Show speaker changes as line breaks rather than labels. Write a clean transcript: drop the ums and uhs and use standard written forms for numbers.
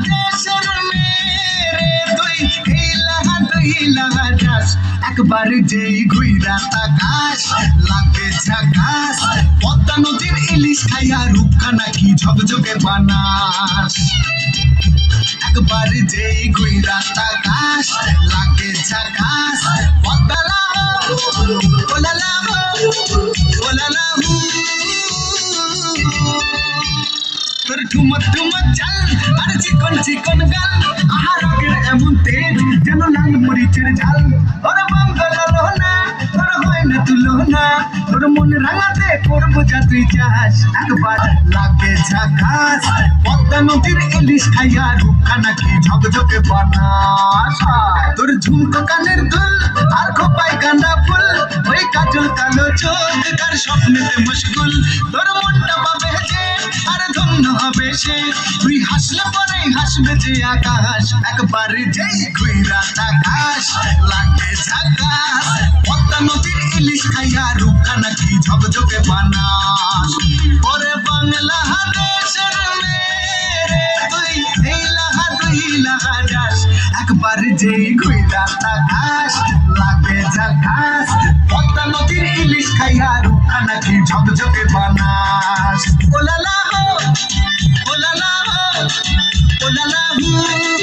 দেশের মেরে তুই হিলা যাস একবার যেই ঘুইরা তাকাস লাগে ঝাকাস পদ্মা নদীর ইলিশ খাইয়া রূপখানা কি ঝকঝকে বানাস একবার যেই ঘুইরা তাকাস লাগে ঝাকাস পদ্মা লাহো ওলা লাহো ওলা লাহো তোর ঠুমক ঠুমক চাল আর চিকন চিকন গাল আহার আগের এমন তেল যেন লাল মরিচের ঝাল ওর মঙ্গল না তোর হয় না তুলনা তোর মন রাঙাতে করবো যা তুই চাস একবার লাগে ঝাকাস পদ্মা নদীর ইলিশ খাইয়া রূপখানা কি ঝকঝকে বানাস তোর ঝুমকো কানের দুল আর খোপায় গাঁদা ফুল ওই কাজল কালো চোখ কার স্বপ্নেতে মুশকুল তোর মনটা পাবে যে আর ধন্য হবে সে তুই হাসলে পরে হাসবে যে আকাশ একবার যেই ঘুইরা তাকাস লাগে ঝাকাস পদ্মা নদীর ইলিশ খাইয়া রূপখানা কি ঝকঝকে বানাস ওরে বাংলা দেশের মেরে তুই হিলা যাস একবার যেই ঘুইরা তাকাস লাগে ঝাকাস পদ্মা নদীর ইলিশ খাইয়া রূপখানা কি ঝকঝকে বানাস OLA Lahore OLA Lahore OLA Lahore